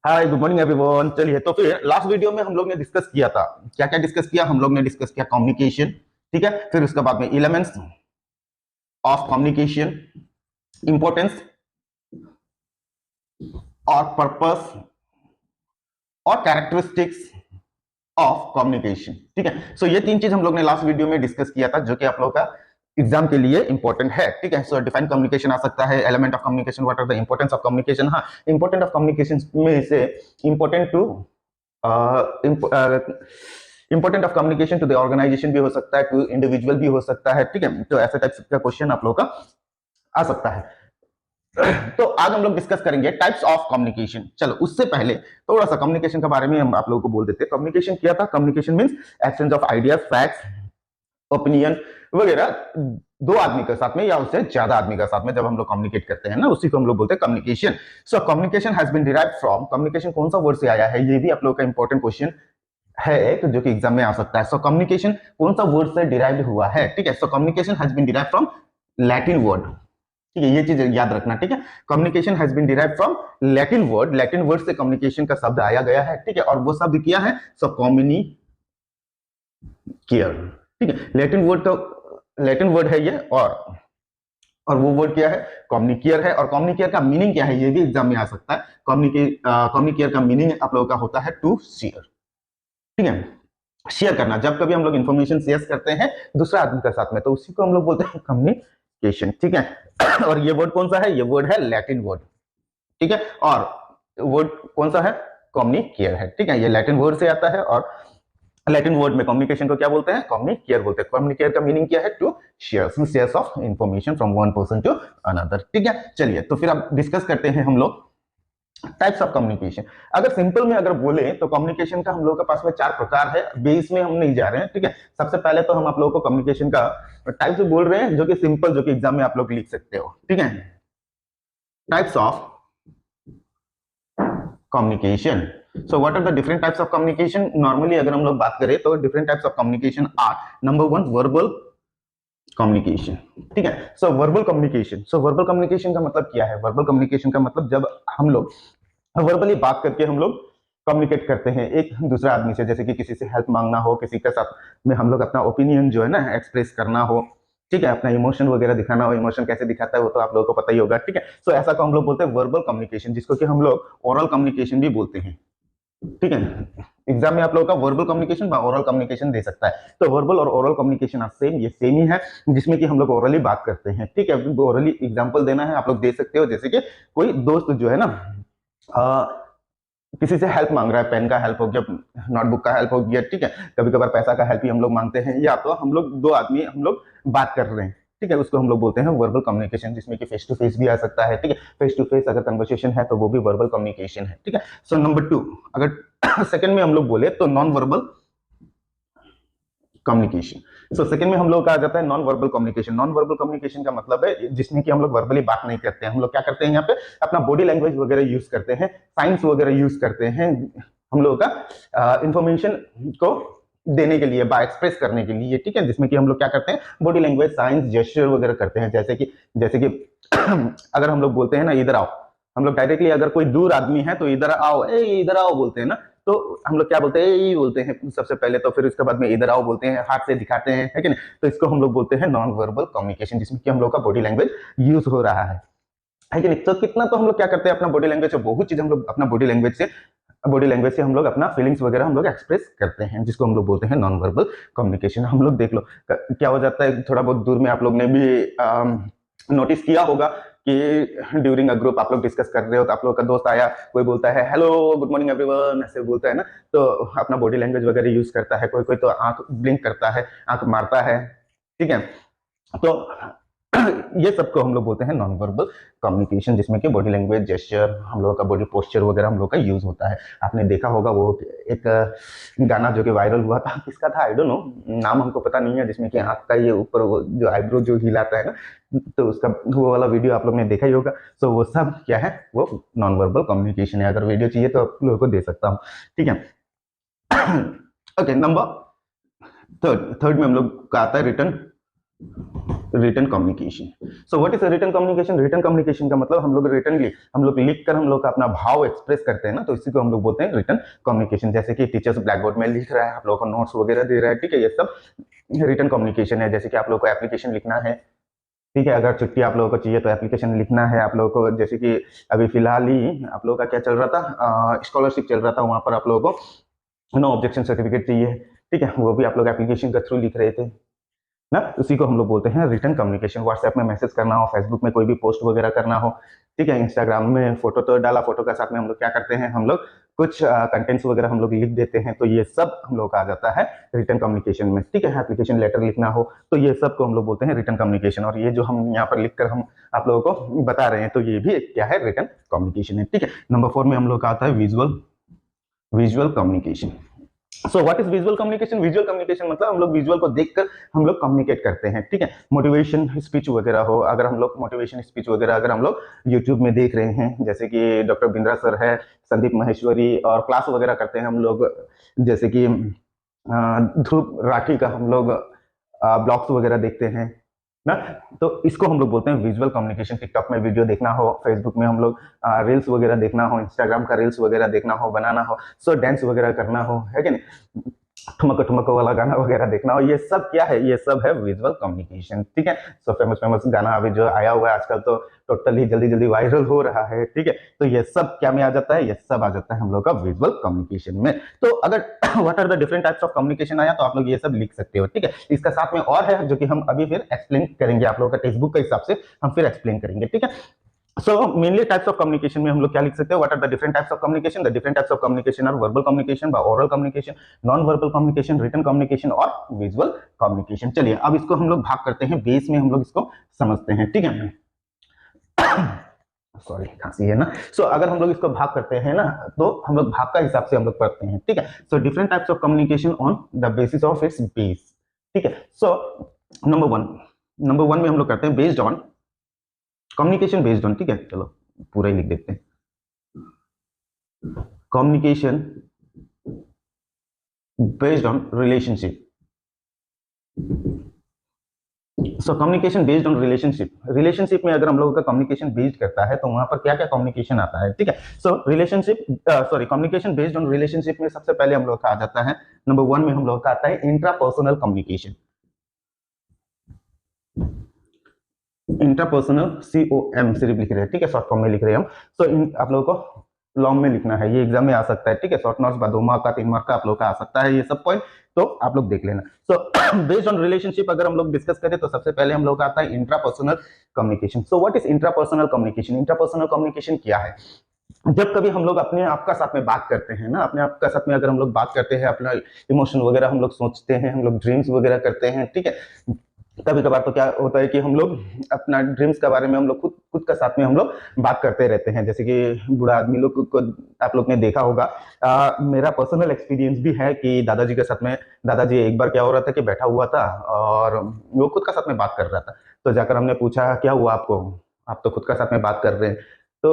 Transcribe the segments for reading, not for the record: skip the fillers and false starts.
Hi good morning everyone. चलिए, तो फिर लास्ट वीडियो में हम लोग ने डिस्कस किया था, क्या क्या डिस्कस किया हम लोग ने? डिस्कस किया कम्युनिकेशन, ठीक है। फिर उसके बाद में एलिमेंट्स ऑफ कम्युनिकेशन, इंपॉर्टेंस और पर्पस और कैरेक्टरिस्टिक्स ऑफ कम्युनिकेशन, ठीक है। सो ये तीन चीज हम लोग ने लास्ट वीडियो में डिस्कस किया था, जो कि आप लोग का एग्जाम के लिए इंपॉर्टेंट है, ठीक है। सो डिफाइन कम्युनिकेशन आ सकता है, element of communication, what are the importance of communication. हाँ, इंपॉर्टेंट ऑफ कम्युनिकेशन में से important to important of communication to the organisation भी हो सकता है, टू इंडिविजुअल भी हो सकता है, ठीक है। तो ऐसे टाइप का क्वेश्चन आप लोग का आ सकता है। तो आज हम लोग डिस्कस करेंगे टाइप्स ऑफ कम्युनिकेशन। चलो, उससे पहले थोड़ा सा कम्युनिकेशन के बारे में हम आप लोगों को बोल देते हैं। कम्युनिकेशन क्या था? Communication means exchange of ideas, facts, opinion वगैरह दो आदमी के साथ में या उससे ज्यादा आदमी के साथ में जब हम लोग कम्युनिकेट करते हैं ना, उसी को हम लोग बोलते हैं communication. So communication has been derived from, communication कौन सा वर्ड से आया है, ये भी आप लोग का इंपॉर्टेंट क्वेश्चन है एक, जो कि एग्जाम में आ सकता है। सो कम्युनिकेशन कौन सा वर्ड से डिराइव्ड हुआ है, ठीक है। So communication has been derived from Latin word, ठीक है। ये चीज याद रखना, ठीक है। Communication has been derived from Latin word, Latin word से कम्युनिकेशन का शब्द आया गया है, ठीक है। और वो शब्द क्या है? सो कम्युनिकेयर, ठीक है। लैटिन वर्ड है ये, और वो वर्ड क्या है? कम्युनिकेयर है। और कम्युनिकेयर का मीनिंग क्या है, ये भी एग्जाम में आ सकता है। कम्युनिकेयर का मीनिंग आप लोगों का होता है टू शेयर, ठीक है। शेयर करना, जब कभी हम लोग इंफॉर्मेशन शेयर करते हैं दूसरे आदमी के साथ में, तो उसी को हम लोग बोलते हैं कम्युनिकेशन, ठीक है। और ये वर्ड कौन सा है? ये वर्ड है लैटिन वर्ड, ठीक है। और वर्ड कौन सा है? कम्युनिकेयर है, ठीक है। ये लैटिन वर्ड से आता है, और लैटिन वर्ड में कम्युनिकेशन को क्या बोलते हैं? कम्युनिकेयर बोलते हैं। कम्युनिकेयर का मीनिंग क्या है? To shares of information from one person to another, ठीक है। चलिए, तो फिर अब डिस्कस करते हैं हम लोग टाइप्स ऑफ कम्युनिकेशन। अगर सिंपल में अगर बोले तो कम्युनिकेशन का हम लोग के पास में चार प्रकार है, बेस में हम नहीं जा रहे हैं, ठीक है। सबसे पहले तो हम आप लोगों को कम्युनिकेशन का टाइप से बोल रहे हैं, जो कि सिंपल, जो कि एग्जाम में आप लोग लिख सकते हो, ठीक है। Types of communication. So what are the different types of communication? Normally अगर हम लोग बात करें तो different types of communication are, number one, verbal communication, ठीक है। सो वर्बल कम्युनिकेशन का मतलब क्या है? वर्बल कम्युनिकेशन का मतलब जब हम लोग वर्बली बात करके हम लोग कम्युनिकेट करते हैं एक दूसरे आदमी से, जैसे कि किसी से हेल्प मांगना हो, किसी के साथ में हम लोग अपना ओपिनियन जो है ना एक्सप्रेस करना हो, ठीक है। अपना इमोशन वगैरह दिखाना हो, इमोशन कैसे दिखाता है वो तो आप लोगों को पता ही होगा, ठीक है। सो ऐसा को हम लोग बोलते हैं वर्बल कम्युनिकेशन, जिसको कि हम लोग ओरल कम्युनिकेशन भी बोलते हैं, ठीक है। एग्जाम में आप लोगों का वर्बल कम्युनिकेशन व ओरल कम्युनिकेशन दे सकता है। तो वर्बल और ओरल कम्युनिकेशन सेम, ये सेम ही है, जिसमें कि हम लोग ओरली बात करते हैं, ठीक है। ओरली एग्जांपल देना है, आप लोग दे सकते हो, जैसे कि कोई दोस्त जो है ना किसी से हेल्प मांग रहा है, पेन का हेल्प हो गया, नोटबुक का हेल्प हो गया, ठीक है। कभी कभार पैसा का हेल्प ही हम लोग मांगते हैं, या तो हम लोग दो आदमी हम लोग बात कर रहे हैं, ठीक है। उसको हम लोग बोलते हैं वर्बल कम्युनिकेशन, जिसमें कि फेस टू फेस भी आ सकता है, ठीक है। फेस टू फेस अगर कन्वर्सेशन है तो वो भी वर्बल कम्युनिकेशन है, ठीक है। सो नंबर टू, अगर सेकंड में हम लोग बोले तो non verbal communication. So second में हम लोग का आ जाता है non verbal communication. Non verbal communication का मतलब है जिसमें कि हम लोग वर्बली बात नहीं करते हैं, हम लोग क्या करते हैं यहाँ पे अपना बॉडी लैंग्वेज वगैरह यूज करते हैं, साइंस वगैरह यूज करते हैं हम लोग का इंफॉर्मेशन को देने के लिए, बाय एक्सप्रेस करने के लिए, ठीक है। जिसमें कि हम लोग क्या करते हैं, बॉडी लैंग्वेज, साइंस, जेस्चर वगैरह करते हैं। जैसे कि अगर हम लोग बोलते हैं ना इधर आओ, हम लोग डायरेक्टली अगर कोई दूर आदमी है तो इधर आओ, ए इधर आओ बोलते हैं ना, तो हम लोग क्या बोलते हैं, ए बोलते हैं सबसे पहले, तो फिर उसके बाद में इधर आओ बोलते हैं, हाथ से दिखाते हैं, है कि नहीं। तो इसको हम लोग बोलते हैं नॉन वर्बल कम्युनिकेशन, जिसमें कि हम लोग का बॉडी लैंग्वेज यूज हो रहा है कि नहीं। तो कितना तो हम लोग क्या करते हैं अपना बॉडी लैंग्वेज से, बहुत चीज हम लोग अपना बॉडी लैंग्वेज से हम लोग अपना फीलिंग्स वगैरह हम लोग एक्सप्रेस करते हैं, जिसको हम लोग बोलते हैं नॉन वर्बल कम्युनिकेशन। हम लोग देख लो क्या हो जाता है, थोड़ा बहुत दूर में आप लोग ने भी नोटिस किया होगा कि ड्यूरिंग अ ग्रुप आप लोग डिस्कस कर रहे हो, तो आप लोग का दोस्त आया, कोई बोलता है हेलो गुड मॉर्निंग एवरीवन, ऐसे बोलता है ना, तो अपना बॉडी लैंग्वेज वगैरह यूज करता है। कोई कोई तो आंख ब्लिंक करता है, आंख मारता है, ठीक है। तो ये सबको हम लोग बोलते हैं नॉन वर्बल कम्युनिकेशन, जिसमें कि बॉडी लैंग्वेज, जेस्चर, हम लोगों का बॉडी पोस्चर वगैरह हम लोग का यूज होता है। आपने देखा होगा वो एक गाना जो कि वायरल हुआ था, किसका था आई डोंट नो, नाम हमको पता नहीं है, जिसमें कि आंख का ये ऊपर वो जो आईब्रो जो हिलाता है ना, तो उसका वो वाला वीडियो आप लोग ने देखा ही होगा। सो वो सब क्या है, वो नॉन वर्बल कम्युनिकेशन है। अगर वीडियो चाहिए तो आप लोगों को दे सकता हूँ, ठीक है। ओके, नंबर थर्ड में हम लोग का आता है return written communication. So what is written communication? Written communication का मतलब हम लोग रिटनली हम लोग लिख कर हम लोग अपना भाव एक्सप्रेस करते हैं ना, तो इसी को हम लोग बोलते हैं रिटन कम्युनिकेशन। जैसे कि टीचर्स ब्लैक बोर्ड में लिख रहा है, आप लोगों को नोट्स वगैरह दे रहा है, ठीक है, ये सब रिटन कम्युनिकेशन है। जैसे कि आप लोगों को एप्लीकेशन लिखना है, ठीक है, अगर छुट्टी आप लोगों को चाहिए तो एप्लीकेशन लिखना है आप लोगों को। जैसे कि अभी फिलहाल ही आप लोगों का क्या चल रहा था, स्कॉलरशिप चल रहा था, वहां पर आप लोगों को नो ऑब्जेक्शन सर्टिफिकेट चाहिए, ठीक है, वो भी आप लोग एप्लीकेशन के थ्रू लिख रहे थे ना, उसी को हम लोग बोलते हैं रिटन कम्युनिकेशन। व्हाट्सएप में मैसेज करना हो, फेसबुक में कोई भी पोस्ट वगैरह करना हो, ठीक है, इंस्टाग्राम में फोटो तो डाला, फोटो के साथ में हम लोग क्या करते हैं, हम लोग कुछ कंटेंट्स वगैरह हम लोग लिख देते हैं, तो ये सब हम लोग का आ जाता है रिटन कम्युनिकेशन में, ठीक है। एप्लीकेशन लेटर लिखना हो तो ये सब को हम लोग बोलते हैं रिटन कम्युनिकेशन। और ये जो हम यहाँ पर लिखकर हम आप लोगों को बता रहे हैं, तो ये भी क्या है, रिटन कम्युनिकेशन है, ठीक है। नंबर 4 में हम लोग का आता है visual communication. So what is visual communication? Visual communication मतलब हम लोग विजुअल को देखकर हम लोग कम्युनिकेट करते हैं, ठीक है। मोटिवेशन स्पीच वगैरह हो, अगर हम लोग मोटिवेशन स्पीच वगैरह अगर हम लोग यूट्यूब में देख रहे हैं, जैसे कि डॉक्टर बिंद्रा सर है, संदीप माहेश्वरी, और क्लास वगैरह करते हैं हम लोग, जैसे कि ध्रुव राठी का हम लोग ब्लॉग्स वगैरह देखते हैं ना, तो इसको हम लोग बोलते हैं विजुअल कम्युनिकेशन। टिकटॉक में वीडियो देखना हो, फेसबुक में हम लोग रील्स वगैरह देखना हो, इंस्टाग्राम का रील्स वगैरह देखना हो, बनाना हो, सो डांस वगैरह करना हो, है कि नहीं, ठुमक ठुमक वाला गाना वगैरह देखना हो, ये सब क्या है, ये सब है विजुअल कम्युनिकेशन, ठीक है। सो फेमस गाना अभी जो आया हुआ है आजकल, तो टोटली जल्दी जल्दी वायरल हो रहा है, ठीक है, तो ये सब क्या में आ जाता है, ये सब आ जाता है हम लोग का विजुअल कम्युनिकेशन में। तो अगर what are the different types of communication आया, तो आप लोग ये सब लिख सकते हो, ठीक है। इसका साथ में और है जो कि हम अभी फिर एक्सप्लेन करेंगे, आप लोगों का टेक्स्ट बुक के हिसाब से हम फिर एक्सप्लेन करेंगे, ठीक है। So mainly types of communication में हम लोग क्या लिख सकते हैं, what are the different types of communication? The different types of communication are verbal communication, by oral communication, non-verbal communication, written communication और visual communication। चलिए अब इसको हम लोग भाग करते हैं, बेस में हम लोग इसको समझते हैं, ठीक है। सॉरी खांसी है ना। सो अगर हम लोग इसको भाग करते हैं ना, तो हम लोग भाग का हिसाब से हम लोग पढ़ते हैं, ठीक है। So different types of communication on the basis of its base, ठीक है। सो नंबर वन में हम लोग करते हैं based on communication, based on, ठीक है, चलो पूरा ही लिख देते हैं, communication based on relationship. So communication based on relationship में अगर हम लोगों का कम्युनिकेशन बेस्ड करता है, तो वहां पर क्या क्या कम्युनिकेशन आता है, ठीक है। So communication based on relationship में सबसे पहले हम लोग का आ जाता है, नंबर 1 में हम लोग का आता है इंट्रापर्सनल कम्युनिकेशन। इंटरपर्सनल COM सिर्फ लिख रहे हैं, ठीक है, शॉर्ट फॉर्म में लिख रहे हैं हम। सो आप लोगों को लॉन्ग में लिखना है, ये एग्जाम में आ सकता है, ठीक है, शॉर्ट नोट्स 2 मार्क का 3 मार्क का आप लोग का आ सकता है, ये सब पॉइंट तो आप लोग देख लेना। सो बेस्ड ऑन रिलेशनशिप अगर हम लोग डिस्कस करें, तो सबसे पहले हम लोग का आता है intrapersonal communication. So what is intrapersonal communication? Intrapersonal communication क्या है? जब कभी हम लोग अपने आप का साथ में बात करते हैं ना, अपने आप का साथ में अगर हम लोग बात करते हैं, अपना इमोशन वगैरह हम लोग सोचते हैं, हम लोग ड्रीम्स वगैरह करते हैं, ठीक है, कभी कभार तो क्या होता है कि हम लोग अपना ड्रीम्स के बारे में हम लोग खुद का साथ में हम लोग बात करते रहते हैं। जैसे कि बूढ़ा आदमी लोग को आप लोग ने देखा होगा, मेरा पर्सनल एक्सपीरियंस भी है कि दादाजी के साथ में, दादाजी एक बार क्या हो रहा था कि बैठा हुआ था और वो खुद का साथ में बात कर रहा था, तो जाकर हमने पूछा क्या हुआ आपको, आप तो खुद का साथ में बात कर रहे हैं। तो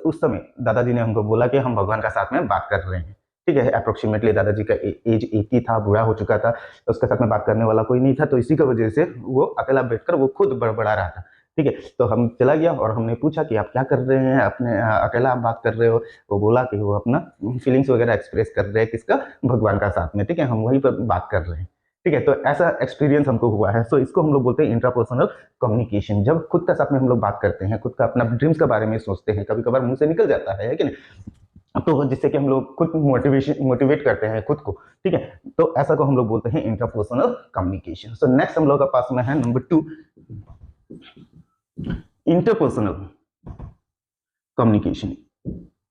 उस समय दादाजी ने हमको बोला कि हम भगवान का साथ में बात कर रहे हैं, ठीक है। अप्रोक्सीमेटली दादाजी का एज 80 था, बूढ़ा हो चुका था, उसके साथ में बात करने वाला कोई नहीं था, तो इसी की वजह से वो अकेला बैठकर वो खुद बड़बड़ा रहा था, ठीक है। तो हम चला गया और हमने पूछा कि आप क्या कर रहे हैं, अपने अकेला आप बात कर रहे हो। वो बोला कि वो अपना फीलिंग्स वगैरह एक्सप्रेस कर रहे हैं, किसका, भगवान का साथ में, ठीक है, हम वहीं पर बात कर रहे हैं, ठीक है। तो ऐसा एक्सपीरियंस हमको हुआ है। सो इसको हम लोग बोलते हैं इंट्रापर्सनल कम्युनिकेशन। जब खुद का साथ में हम लोग बात करते हैं, खुद का अपना ड्रीम्स के बारे में सोचते हैं, कभी कभार मुंह से निकल जाता है कि नहीं, तो जिससे कि हम लोग खुद मोटिवेट करते हैं खुद को, ठीक है, तो ऐसा को हम लोग बोलते हैं इंटरपर्सनल कम्युनिकेशन। सो नेक्स्ट हम लोग के पास में है number 2, interpersonal communication.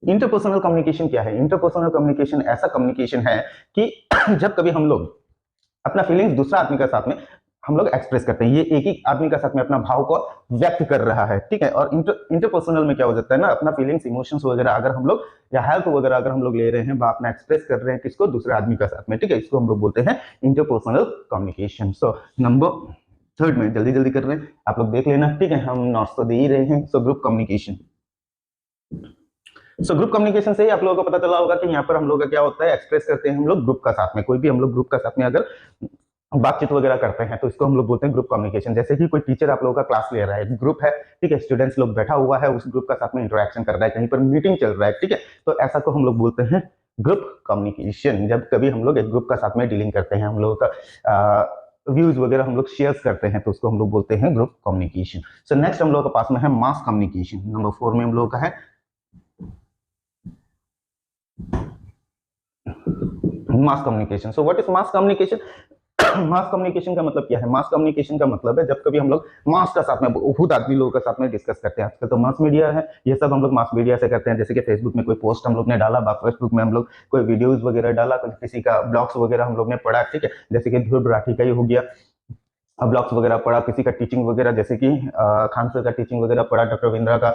Interpersonal communication क्या है? इंटरपर्सनल कम्युनिकेशन ऐसा कम्युनिकेशन है कि जब कभी हम लोग अपना फीलिंग्स दूसरा आदमी के साथ में हम लोग एक्सप्रेस करते हैं, ये एक ही आदमी का साथ में अपना भाव को व्यक्त कर रहा है, ठीक है। और इंटरपर्सनल में क्या हो जाता है ना, अपना फीलिंग्स इमोशंस वगैरह अगर हम लोग या हेल्प वगैरह अगर हम लोग ले रहे हैं, अपना एक्सप्रेस कर रहे हैं, किसको, दूसरे आदमी का साथ में, ठीक है, इसको हम लोग बोलते हैं इंटरपर्सनल कम्युनिकेशन। सो नंबर 3 में जल्दी जल्दी कर रहे हैं, आप लोग देख लेना, ठीक है, हम नोट्स तो दे ही रहे हैं। So group communication. So group communication से ही आप लोगों को पता चला होगा कि यहाँ पर हम लोग का क्या होता है, एक्सप्रेस करते हैं हम लोग ग्रुप का साथ में, कोई भी हम लोग ग्रुप का साथ में अगर बातचीत वगैरह करते हैं तो इसको हम लोग बोलते हैं ग्रुप कम्युनिकेशन। जैसे कि कोई टीचर आप लोगों का क्लास ले रहा है, ग्रुप है, ठीक है, स्टूडेंट्स लोग बैठा हुआ है, उस ग्रुप का साथ में इंटरेक्शन कर रहा है, कहीं पर मीटिंग चल रहा है, ठीक है, तो ऐसा को हम लोग बोलते हैं ग्रुप कम्युनिकेशन। जब कभी हम लोग एक ग्रुप का साथ में डीलिंग करते हैं, हम लोगों का व्यूज वगैरह हम लोग शेयर करते हैं, तो उसको हम लोग बोलते हैं ग्रुप कम्युनिकेशन। सो नेक्स्ट हम लोगों के पास में है मास कम्युनिकेशन। नंबर 4 में हम लोगों का है mass communication. So what is mass communication? Mass communication का मतलब क्या है? मास कम्युनिकेशन का मतलब है जब कभी हम लोग मास का साथ में, बहुत आदमी लोगों के साथ में डिस्कस करते हैं। आजकल तो मास मीडिया है, ये सब हम लोग मास मीडिया से करते हैं। जैसे कि फेसबुक में कोई पोस्ट हम लोग ने डाला, फेसबुक में हम लोग कोई वीडियोस वगैरह डाला, किसी का ब्लॉग्स वगैरह हम लोग ने पढ़ा, ठीक है, जैसे कि ध्रुव राठी का ही हो गया, ब्लॉग्स वगैरह पढ़ा, किसी का टीचिंग वगैरह, जैसे कि खान सर का टीचिंग वगैरह पढ़ा, डॉक्टर विंद्रा का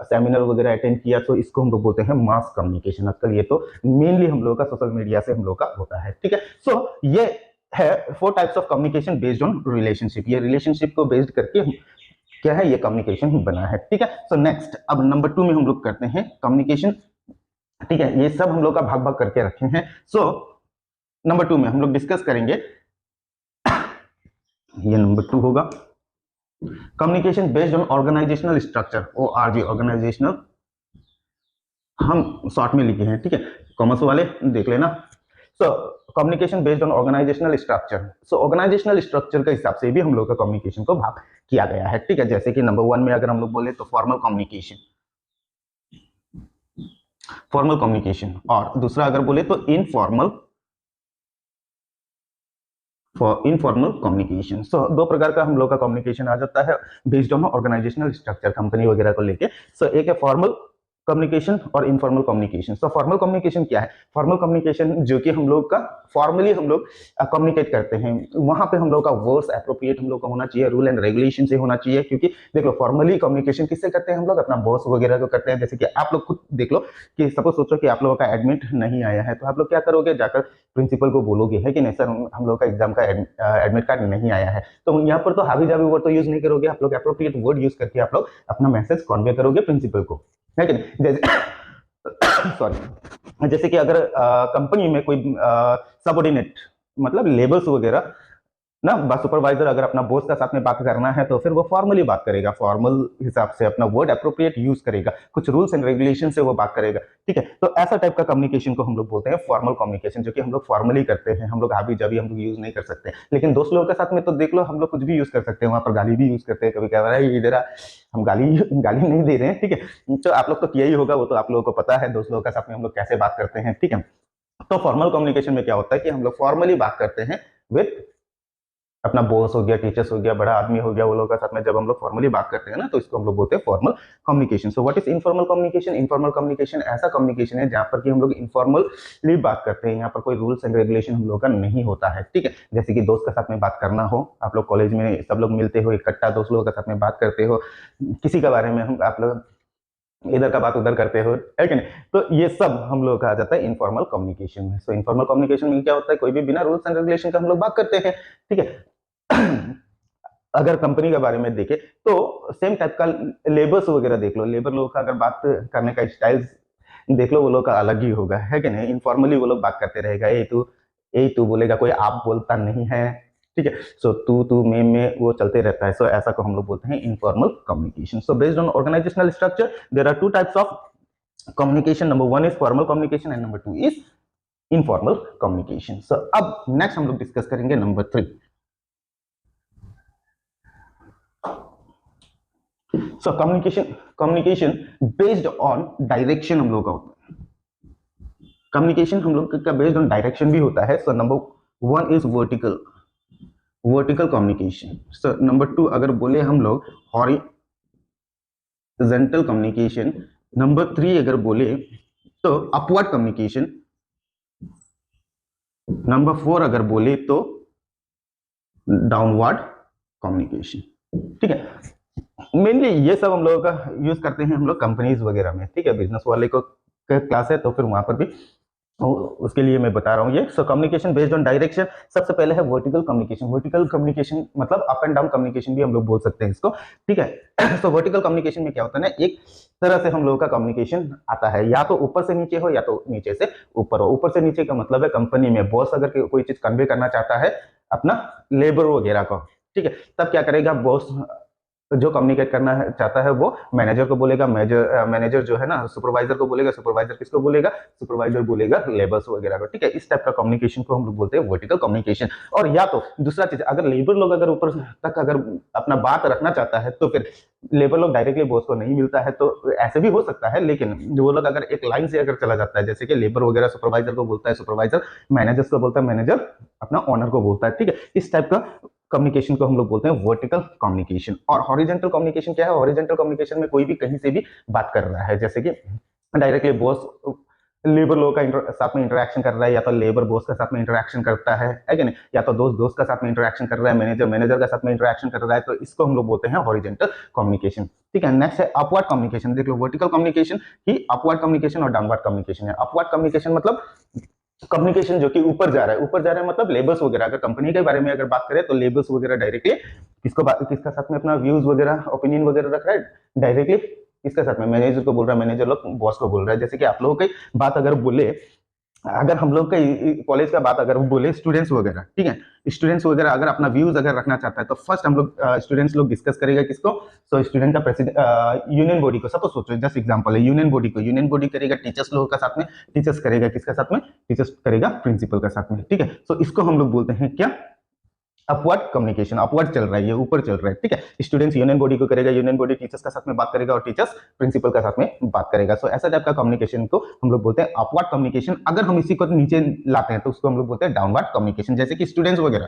सेमिनार वगैरह अटेंड किया, तो इसको हम लोग बोलते हैं मास कम्युनिकेशन। आजकल ये तो मेनली हम लोगों का सोशल मीडिया से हम लोग का होता है, ठीक है। सो ये है 4 types of communication based on relationship. ये रिलेशनशिप को बेस्ड करके क्या है, ये कम्युनिकेशन बना है, ठीक है। सो नेक्स्ट अब नंबर 2 में हम लोग करते हैं कम्युनिकेशन, ठीक है, ये सब हम लोग का भाग भाग करके रखे हैं। सो नंबर 2 में हम लोग डिस्कस करेंगे, ये नंबर 2 होगा, communication based on organisational structure, ORG, organisational, हम शॉर्ट में लिखे हैं, ठीक है, कॉमर्स वाले देख लेना। So communication based on organisational structure. So organisational structure के हिसाब से भी हम लोग का कम्युनिकेशन को भाग किया गया है, ठीक है। जैसे कि नंबर 1 में अगर हम लोग बोले तो फॉर्मल कम्युनिकेशन, फॉर्मल कम्युनिकेशन, और दूसरा अगर बोले तो इनफॉर्मल कम्युनिकेशन। सो 2 प्रकार का हम लोग का कम्युनिकेशन आ जाता है based on organisational structure, company वगैरह को लेके। सो एक है फॉर्मल कम्युनिकेशन और informal communication. So formal communication क्या है? फॉर्मल कम्युनिकेशन जो कि हम लोग का फॉर्मली हम लोग कम्युनिकेट करते हैं, वहां पे हम लोग का वर्ड्स एप्रोप्रिएट हम लोग का होना चाहिए, रूल एंड रेगुलेशन से होना चाहिए। क्योंकि देख लो, फॉर्मली कम्युनिकेशन किससे करते हैं हम लोग? अपना बॉस वगैरह को करते हैं। जैसे कि आप लोग खुद देख लो कि सपोज सोचो कि आप लोगों का एडमिट नहीं आया है, तो आप लोग क्या करोगे? जाकर प्रिंसिपल को बोलोगे, है कि नहीं, सर हम लोग का एग्जाम का एडमिट कार्ड नहीं आया है। तो यहाँ पर तो हावी जावी वर्ड तो यूज नहीं करोगे, आप लोग एप्रोप्रिएट वर्ड यूज करके आप लोग अपना मैसेज कन्वे करोगे प्रिंसिपल को, है कि नहीं। जैसे सॉरी, जैसे कि अगर कंपनी में कोई सबऑर्डिनेट मतलब लेबर्स वगैरह ना, सुपरवाइजर अगर अपना बॉस का साथ में बात करना है तो फिर वो फॉर्मली बात करेगा, फॉर्मल हिसाब से अपना वर्ड एप्रोप्रिएट यूज करेगा, कुछ रूल्स एंड रेगुलेशन से वो बात करेगा, ठीक है। तो ऐसा टाइप का कम्युनिकेशन को हम लोग बोलते हैं फॉर्मल कम्युनिकेशन, जो कि हम लोग फॉर्मली करते हैं। हम लोग हावी जावी हम लोग यूज नहीं कर सकते, लेकिन दोस्त लोगों के साथ में तो देख लो हम लोग कुछ भी यूज कर सकते हैं, वहां पर गाली भी यूज करते हैं। कभी कह रहा है इधर हम गाली गाली नहीं दे रहे हैं, ठीक है, तो आप लोग तो किया ही होगा, वो तो आप लोगों को पता है दोस्त लोगों के साथ में हम लोग कैसे बात करते हैं, ठीक है। तो फॉर्मल कम्युनिकेशन में क्या होता है कि हम लोग फॉर्मली बात करते हैं विद अपना बॉस हो गया, टीचर्स हो गया, बड़ा आदमी हो गया, वो लोगों के साथ में जब हम लोग फॉर्मली बात करते हैं ना, तो इसको हम लोग बोलते हैं formal communication. So what is informal communication? Informal communication ऐसा कम्युनिकेशन है जहां पर कि हम लोग इनफॉर्मली बात करते हैं, यहाँ पर कोई रूल्स एंड रेगुलेशन हम लोग का नहीं होता है, ठीक है। जैसे कि दोस्त के साथ में बात करना हो, आप लोग कॉलेज में सब लोग मिलते हो इकट्ठा, दोस्त लोगों के साथ में बात करते हो, किसी के बारे में हम आप लोग इधर का बात उधर करते हो, है कि नहीं, तो ये सब हम लोग का आ जाता है इनफॉर्मल कम्युनिकेशन में। सो इनफॉर्मल कम्युनिकेशन में क्या होता है? कोई भी बिना रूल्स एंड रेगुलेशन का हम लोग बात करते हैं, ठीक है। अगर कंपनी के बारे में देखें तो सेम टाइप का लेबर्स वगैरह देख लो, लेबर लोगों का अगर बात करने का स्टाइल देख लो, वो लोग का अलग ही होगा, है कि नहीं। इनफॉर्मली वो लोग बात करते रहेगा, ए तू बोलेगा, कोई आप बोलता नहीं है, ठीक है। सो तू में वो चलते रहता है। सो ऐसा को हम लोग बोलते हैं informal communication. So based on organisational structure there are 2 types of communication. Number 1 is formal communication and number 2 is informal communication. So अब नेक्स्ट हम लोग डिस्कस करेंगे number 3। So communication based on direction हम लोग का होता है। कम्युनिकेशन हम लोग का बेस्ड ऑन डायरेक्शन भी होता है। So number 1 is vertical communication. So number 2 अगर बोले हम लोग हॉरिजॉन्टल कम्युनिकेशन। नंबर 3 अगर बोले तो अपवर्ड कम्युनिकेशन। नंबर 4 अगर बोले तो डाउनवर्ड कम्युनिकेशन, ठीक है। मेनली ये सब हम लोगों का यूज करते हैं हम लोग कंपनीज वगैरह में, ठीक है। बिजनेस वाले को क्लास है तो फिर वहां पर भी उसके लिए मैं बता रहा हूँ ये। सो कम्युनिकेशन बेस्ड ऑन डायरेक्शन, सबसे पहले है वर्टिकल कम्युनिकेशन। वर्टिकल कम्युनिकेशन मतलब अप एंड डाउन कम्युनिकेशन भी हम लोग बोल सकते हैं इसको, ठीक है। सो वर्टिकल कम्युनिकेशन में क्या होता है ना, एक तरह से हम लोगों का कम्युनिकेशन आता है, या तो ऊपर से नीचे हो या तो नीचे से ऊपर हो। ऊपर से नीचे का मतलब है कंपनी में बॉस अगर कोई चीज कन्वे करना चाहता है अपना लेबर वगैरह को, ठीक है। तब क्या करेगा बॉस जो कम्युनिकेट करना है चाहता है वो मैनेजर को बोलेगा, मैनेजर जो है ना सुपरवाइजर को बोलेगा, सुपरवाइजर किसको बोलेगा, सुपरवाइजर बोलेगा लेबर्स वगैरह को, ठीक है। इस टाइप का कम्युनिकेशन को हम लोग बोलते हैं वर्टिकल कम्युनिकेशन। और या तो दूसरा चीज, अगर लेबर लोग अगर ऊपर तक अगर अपना बात रखना चाहता है तो फिर लेबर लोग डायरेक्टली बॉस को नहीं मिलता है, तो ऐसे भी हो सकता है। लेकिन वो लोग अगर एक लाइन से अगर चला जाता है, जैसे कि लेबर वगैरह सुपरवाइजर को बोलता है, सुपरवाइजर मैनेजर को बोलता है, मैनेजर अपना ओनर को बोलता है, ठीक है। इस टाइप का कम्युनिकेशन को हम लोग बोलते हैं वर्टिकल कम्युनिकेशन। और हॉरिजॉन्टल कम्युनिकेशन क्या है, हॉरिजॉन्टल कम्युनिकेशन में कोई भी कहीं से भी बात कर रहा है, जैसे कि डायरेक्टली बॉस लेबर लोग का साथ में इंटरेक्शन कर रहा है, या तो लेबर बॉस के साथ में इंटरेक्शन करता है कि नहीं, या तो दोस्त दोस्त का साथ में इंटरेक्शन कर रहा है, मैनेजर मैनेजर का साथ में इंटरेक्शन कर रहा है, तो इसको हम लोग बोलते हैं हॉरिजॉन्टल कम्युनिकेशन, ठीक है। नेक्स्ट है अपवर्ड कम्युनिकेशन। देख लो वर्टिकल कम्युनिकेशन ही अपवर्ड कम्युनिकेशन और डाउनवर्ड कम्युनिकेशन है। अपवर्ड कम्युनिकेशन मतलब कम्युनिकेशन जो कि ऊपर जा रहा है, ऊपर जा रहा है मतलब लेबर्स वगैरह, अगर कंपनी के बारे में अगर बात करें तो लेबर्स वगैरह डायरेक्टली किसका साथ में अपना व्यूज वगैरह ओपिनियन वगैरह रख रहा है, डायरेक्टली किसके साथ में, मैनेजर को बोल रहा है, मैनेजर लोग बॉस को बोल रहा है। जैसे कि आप लोगों की बात अगर बोले, अगर हम लोग का कॉलेज का बात अगर बोले स्टूडेंट्स वगैरह, ठीक है, स्टूडेंट्स वगैरह अगर अपना व्यूज अगर रखना चाहता है तो फर्स्ट हम लोग स्टूडेंट्स लोग डिस्कस करेगा किसको, सो स्टूडेंट का प्रेसिडेंट यूनियन बॉडी को, सपोज सोचो जस्ट एग्जांपल है यूनियन बॉडी करेगा टीचर्स लोगों का साथ में, टीचर्स करेगा किसका साथ में, टीचर्स करेगा प्रिंसिपल का साथ में, ठीक है। सो इसको हम लोग बोलते हैं क्या, अपवर्ड कम्युनिकेशन, अपवर्ड चल रहा है, ये ऊपर चल रहा है, ठीक है। स्टूडेंट्स यूनियन बॉडी को करेगा, यूनियन बॉडी टीचर्स का साथ में बात करेगा और टीचर्स प्रिंसिपल का साथ में बात करेगा। सो ऐसा टाइप का कम्युनिकेशन को हम लोग बोलते हैं अपवर्ड कम्युनिकेशन। अगर हम इसी को नीचे लाते हैं तो उसको हम लोग बोलते हैं डाउनवर्ड कम्युनिकेशन। जैसे कि स्टूडेंट्स वगैरह,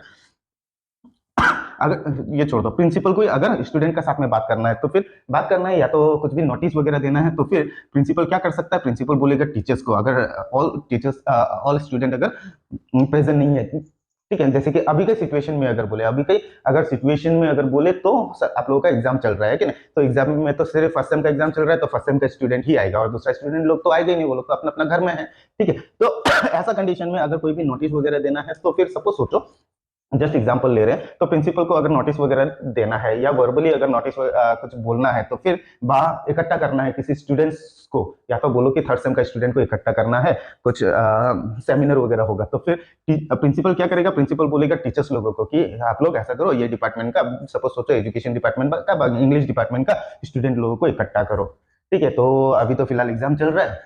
अगर ये छोड़ दो, प्रिंसिपल को अगर स्टूडेंट का साथ में बात करना है तो फिर बात करना है, या तो कुछ भी नोटिस वगैरह देना है, तो फिर प्रिंसिपल क्या कर सकता है, प्रिंसिपल बोलेगा टीचर्स को, अगर ऑल स्टूडेंट अगर प्रेजेंट नहीं है, ठीक है। जैसे कि अभी के सिचुएशन में अगर बोले, तो आप लोगों का एग्जाम चल रहा है कि नहीं, तो एग्जाम में तो सिर्फ फर्स्ट सेम का एग्जाम चल रहा है, तो फर्स्ट सेम का स्टूडेंट ही आएगा और दूसरा स्टूडेंट लोग तो आएगा ही नहीं, वो लोग तो अपना अपना घर में है, ठीक है। तो ऐसा कंडीशन में अगर कोई भी नोटिस वगैरह देना है तो फिर सपोज सोचो, जस्ट एग्जांपल ले रहे हैं, तो प्रिंसिपल को अगर नोटिस वगैरह देना है या वर्बली अगर नोटिस कुछ बोलना है, तो फिर बाहर इकट्ठा करना है किसी स्टूडेंट्स को, या तो बोलो कि थर्ड सेम का स्टूडेंट को इकट्ठा करना है, कुछ सेमिनार वगैरह होगा, तो फिर प्रिंसिपल क्या करेगा, प्रिंसिपल बोलेगा टीचर्स लोगों को कि आप लोग ऐसा करो, ये डिपार्टमेंट का, सपोज सोचो एजुकेशन डिपार्टमेंट का, इंग्लिश डिपार्टमेंट का स्टूडेंट लोगों को इकट्ठा करो, ठीक है। तो अभी तो फिलहाल एग्जाम चल रहा है,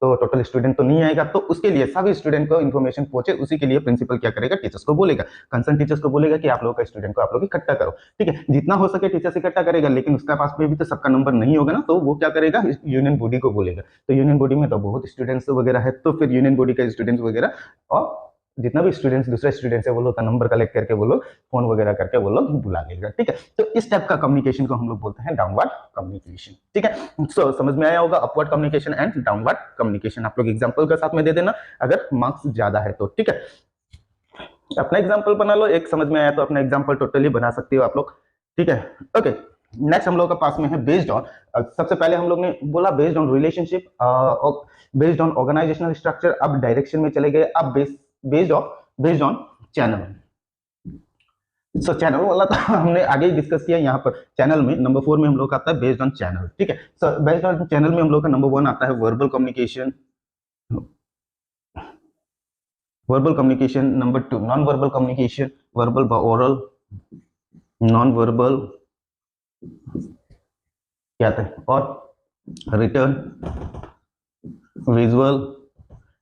तो टोटल स्टूडेंट तो नहीं आएगा, तो उसके लिए सभी स्टूडेंट को इन्फॉर्मेशन पहुंचे, उसी के लिए प्रिंसिपल क्या करेगा, टीचर्स को बोलेगा, कंसर्न टीचर्स को बोलेगा कि आप लोगों का स्टूडेंट को आप लोग इकट्ठा करो, ठीक है। जितना हो सके टीचर्स इकट्ठा करेगा, लेकिन उसका पास में भी तो सबका नंबर नहीं होगा ना, तो वो क्या करेगा, यूनियन बॉडी को बोलेगा। तो यूनियन बॉडी में तो बहुत स्टूडेंट्स वगैरह है, तो फिर यूनियन बॉडी का स्टूडेंट्स वगैरह और जितना भी स्टूडेंट्स दूसरे स्टूडेंट्स है वो लोग का नंबर कलेक्ट करके वो लोग फोन वगैरह करके वो लोग बुला लेगा, ठीक है। तो इस टाइप का कम्युनिकेशन को हम लोग बोलते हैं डाउनवर्ड कम्युनिकेशन, ठीक है। सो समझ में आया होगा upward communication and downward communication. आप लोग एग्जांपल के साथ में दे देना अगर मार्क्स ज्यादा है तो, ठीक है। अपना एग्जांपल बना लो, एक समझ में आया तो अपना एग्जांपल टोटली बना सकते हो आप लोग, ठीक है। ओके, नेक्स्ट हम लोग का पास में है बेस्ड ऑन, सबसे पहले हम लोग ने बोला based on relationship, based on organisational structure, अब डायरेक्शन में चले गए, अब based on channel. So channel वाला तो हमने आगे ही डिस्कस किया, यहाँ पर चैनल में नंबर 4 में हम लोग का आता है बेस्ड ऑन चैनल, ठीक है। सो बेस्ड ऑन चैनल में हम लोग का नंबर 1 आता है verbal communication, number 2 non verbal communication, verbal व ओरल, नॉन वर्बल क्या आता है, और रिटर्न, विजुअल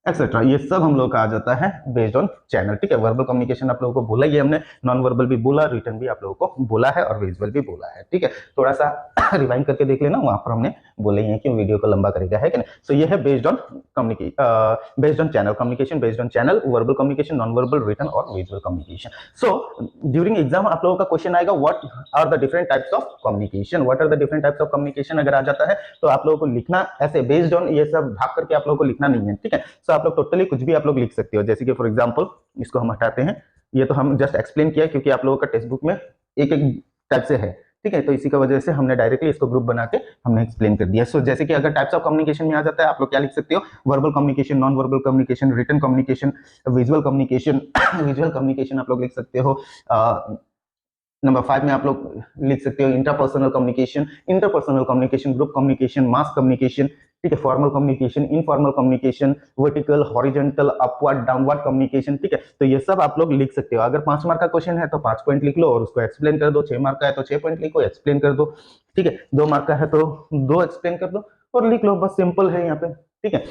एक्सेट्रा, ये सब हम लोग का आ जाता है बेस्ड ऑन चैनल, ठीक है। वर्बल कम्युनिकेशन आप लोगों को बोला ही हमने, नॉन वर्बल भी बोला, रिटर्न भी आप लोगों को बोला है और विजुअल भी बोला है, ठीक है। थोड़ा सा रिवाइंड करके देख लेना, वहां पर हमने बोले ही है कि वीडियो को लंबा करेगा, है कि नहीं। सो ये है based on communication, based on channel communication, based on channel, verbal communication, non verbal, written और visual communication. So during exam आप लोगों का क्वेश्चन आएगा what are the different types of communication, what are the different types of communication अगर आ जाता है तो आप लोगों को लिखना ऐसे बेस्ड ऑन ये सब भाग करके आप लोगों को लिखना नहीं है, ठीक है। सो आप लोग टोटली कुछ भी आप लोग लिख सकते हो, जैसे कि फॉर एग्जांपल इसको हम हटाते हैं, ये तो हम जस्ट एक्सप्लेन किया क्योंकि आप लोगों का टेक्स्ट बुक में एक एक टाइप से है, ठीक है। तो इसी की वजह से हमने डायरेक्टली इसको ग्रुप बना के हमने एक्सप्लेन कर दिया। सो जैसे कि अगर टाइप्स ऑफ कम्युनिकेशन में आ जाता है, आप लोग क्या लिख सकते हो, verbal communication, non verbal communication, written communication, visual communication, visual communication आप लोग लिख सकते हो। नंबर 5 में आप लोग लिख सकते हो interpersonal communication, group communication, mass communication, ठीक है, formal communication, informal communication, vertical, horizontal, upward, downward communication. ठीक है, तो ये सब आप लोग लिख सकते हो। अगर 5 मार्क का क्वेश्चन है तो 5 पॉइंट लिख लो और उसको एक्सप्लेन कर दो। 6 मार्क का है तो 6 पॉइंट लिखो, एक्सप्लेन कर दो। ठीक है, 2 मार्क का है तो 2 एक्सप्लेन कर दो और लिख लो, बस सिंपल है यहाँ पे। ठीक है,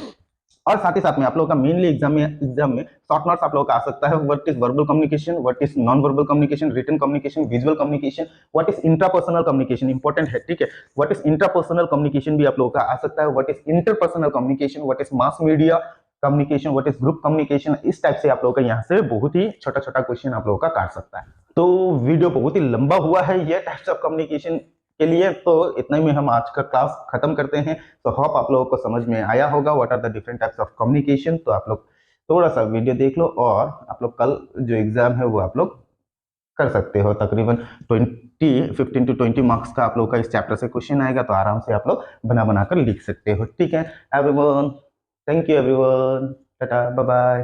और साथ ही साथ में आप लोगों का मेनली एग्जाम में शॉर्ट नोट्स आप लोगों का आ सकता है। What is verbal communication, what is non verbal communication, written communication, visual communication, what is intrapersonal communication, important है। ठीक है, व्हाट इज इंट्रापर्सनल कम्युनिकेशन भी आप लोगों का आ सकता है। What is interpersonal communication, what is mass media communication, what is group communication. इस टाइप से आप लोगों का यहाँ से बहुत ही छोटा छोटा क्वेश्चन आप लोगों का काट सकता है। तो वीडियो बहुत ही लंबा हुआ है ये टाइप्स ऑफ कम्युनिकेशन के लिए, तो इतना ही में हम आज का क्लास खत्म करते हैं। तो होप आप लोगों को समझ में आया होगा what are the different types of communication. तो आप लोग थोड़ा सा वीडियो देख लो और आप लोग कल जो एग्जाम है वो आप लोग कर सकते हो। तकरीबन 15 to 20 मार्क्स का आप लोग का इस चैप्टर से क्वेश्चन आएगा, तो आराम से आप लोग बना बना कर लिख सकते हो। ठीक है everyone, thank you everyone, ta-ta bye bye.